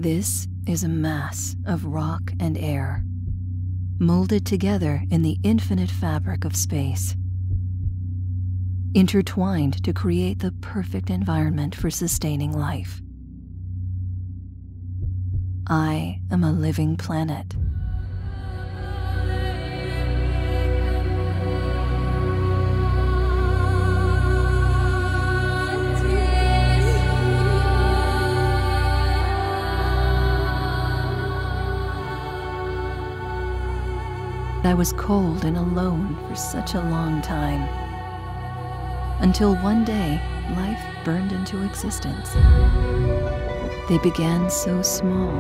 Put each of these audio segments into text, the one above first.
This is a mass of rock and air, molded together in the infinite fabric of space, intertwined to create the perfect environment for sustaining life. I am a living planet. I was cold and alone for such a long time, until one day life burned into existence. They began so small,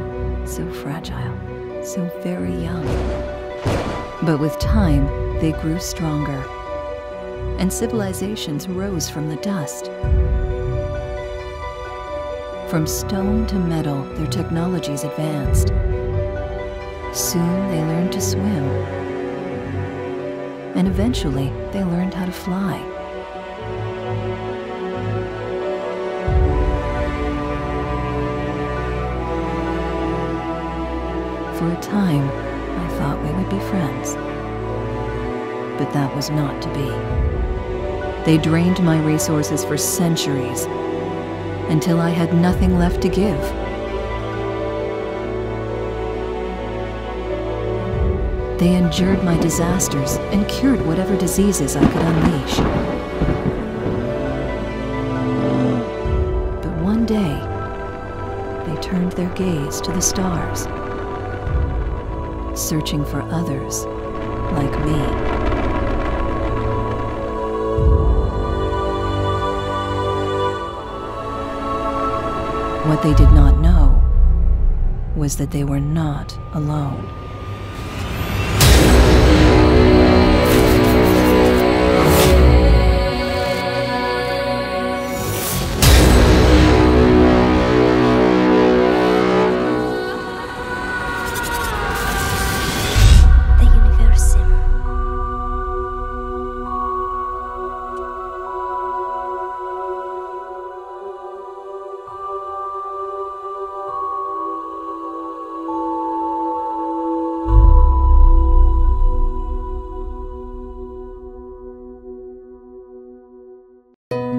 so fragile, so very young. But with time, they grew stronger, and civilizations rose from the dust. From stone to metal, their technologies advanced. Soon they learned to swim, and eventually they learned how to fly. For a time, I thought we would be friends, but that was not to be. They drained my resources for centuries, until I had nothing left to give. They endured my disasters and cured whatever diseases I could unleash. But one day, they turned their gaze to the stars, searching for others like me. What they did not know was that they were not alone.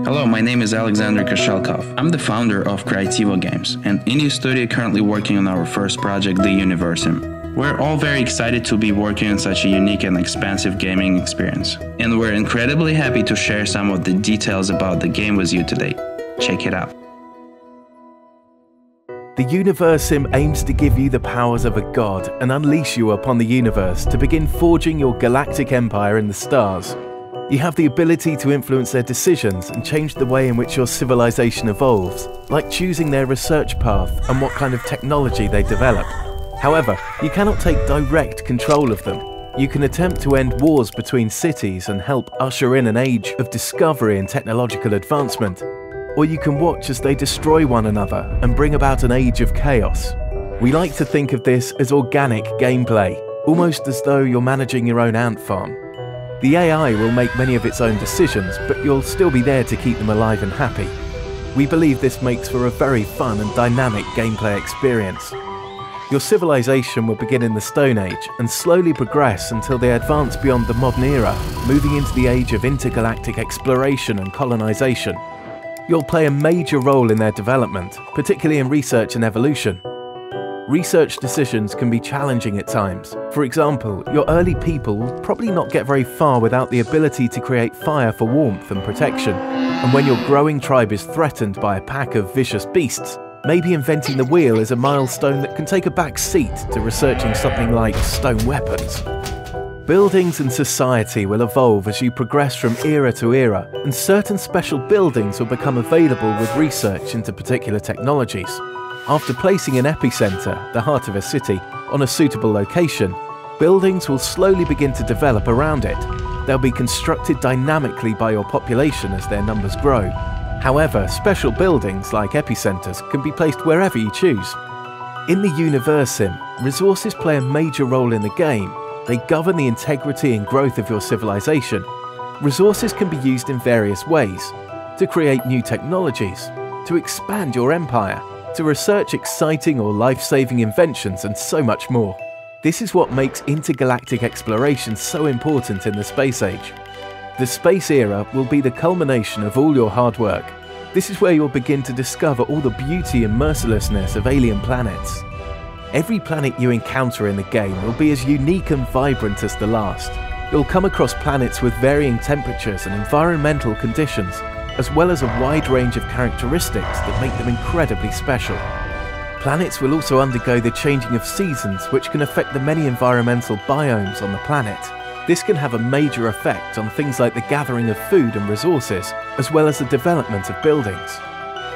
Hello, my name is Alexander Koshelkov. I'm the founder of Crytivo Games, an indie studio currently working on our first project, the Universim. We're all very excited to be working on such a unique and expansive gaming experience, and we're incredibly happy to share some of the details about the game with you today. Check it out. The Universim aims to give you the powers of a god and unleash you upon the universe to begin forging your galactic empire in the stars. You have the ability to influence their decisions and change the way in which your civilization evolves, like choosing their research path and what kind of technology they develop. However, you cannot take direct control of them. You can attempt to end wars between cities and help usher in an age of discovery and technological advancement. Or you can watch as they destroy one another and bring about an age of chaos. We like to think of this as organic gameplay, almost as though you're managing your own ant farm. The AI will make many of its own decisions, but you'll still be there to keep them alive and happy. We believe this makes for a very fun and dynamic gameplay experience. Your civilization will begin in the Stone Age and slowly progress until they advance beyond the modern era, moving into the age of intergalactic exploration and colonization. You'll play a major role in their development, particularly in research and evolution. Research decisions can be challenging at times. For example, your early people will probably not get very far without the ability to create fire for warmth and protection. And when your growing tribe is threatened by a pack of vicious beasts, maybe inventing the wheel is a milestone that can take a back seat to researching something like stone weapons. Buildings and society will evolve as you progress from era to era, and certain special buildings will become available with research into particular technologies. After placing an epicenter, the heart of a city, on a suitable location, buildings will slowly begin to develop around it. They'll be constructed dynamically by your population as their numbers grow. However, special buildings like epicenters can be placed wherever you choose. In the Universim, resources play a major role in the game. They govern the integrity and growth of your civilization. Resources can be used in various ways: to create new technologies, to expand your empire, to research exciting or life-saving inventions and so much more. This is what makes intergalactic exploration so important in the space age. The space era will be the culmination of all your hard work. This is where you'll begin to discover all the beauty and mercilessness of alien planets. Every planet you encounter in the game will be as unique and vibrant as the last. You'll come across planets with varying temperatures and environmental conditions, as well as a wide range of characteristics that make them incredibly special. Planets will also undergo the changing of seasons, which can affect the many environmental biomes on the planet. This can have a major effect on things like the gathering of food and resources, as well as the development of buildings.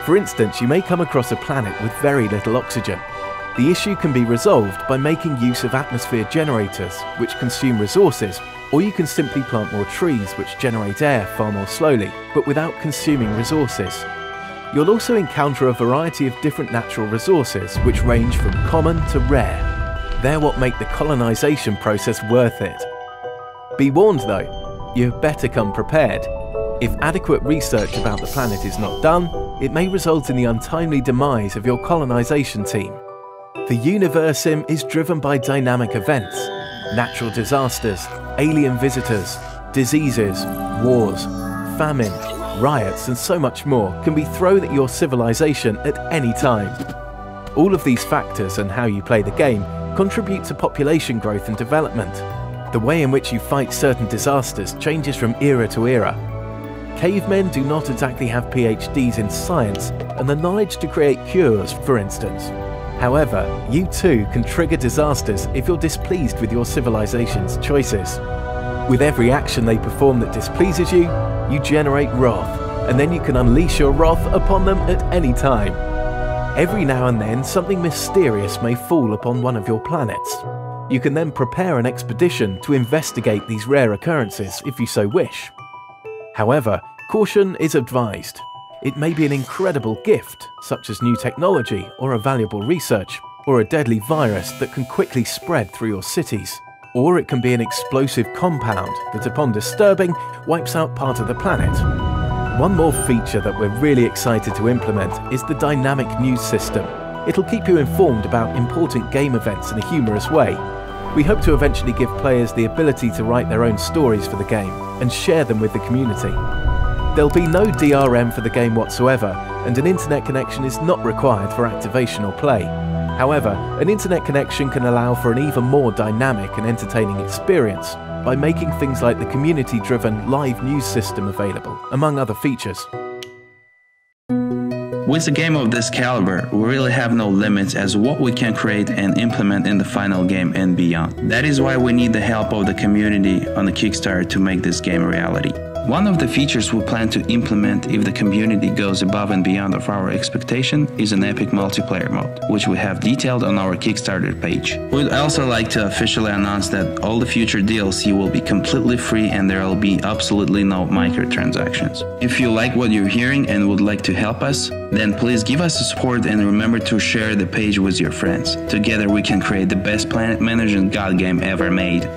For instance, you may come across a planet with very little oxygen. The issue can be resolved by making use of atmosphere generators, which consume resources, or you can simply plant more trees which generate air far more slowly, but without consuming resources. You'll also encounter a variety of different natural resources which range from common to rare. They're what make the colonization process worth it. Be warned though, you'd better come prepared. If adequate research about the planet is not done, it may result in the untimely demise of your colonization team. The Universim is driven by dynamic events, natural disasters, alien visitors, diseases, wars, famine, riots and so much more can be thrown at your civilization at any time. All of these factors and how you play the game contribute to population growth and development. The way in which you fight certain disasters changes from era to era. Cavemen do not exactly have PhDs in science and the knowledge to create cures, for instance. However, you too can trigger disasters if you're displeased with your civilization's choices. With every action they perform that displeases you, you generate wrath, and then you can unleash your wrath upon them at any time. Every now and then something mysterious may fall upon one of your planets. You can then prepare an expedition to investigate these rare occurrences if you so wish. However, caution is advised. It may be an incredible gift, such as new technology or a valuable research, or a deadly virus that can quickly spread through your cities. Or it can be an explosive compound that, upon disturbing, wipes out part of the planet. One more feature that we're really excited to implement is the dynamic news system. It'll keep you informed about important game events in a humorous way. We hope to eventually give players the ability to write their own stories for the game and share them with the community. There'll be no DRM for the game whatsoever, and an internet connection is not required for activation or play. However, an internet connection can allow for an even more dynamic and entertaining experience by making things like the community-driven live news system available, among other features. With a game of this caliber, we really have no limits as what we can create and implement in the final game and beyond. That is why we need the help of the community on the Kickstarter to make this game a reality. One of the features we plan to implement if the community goes above and beyond of our expectation is an epic multiplayer mode, which we have detailed on our Kickstarter page. We'd also like to officially announce that all the future DLC will be completely free and there will be absolutely no microtransactions. If you like what you're hearing and would like to help us, then please give us support and remember to share the page with your friends. Together we can create the best planet management god game ever made.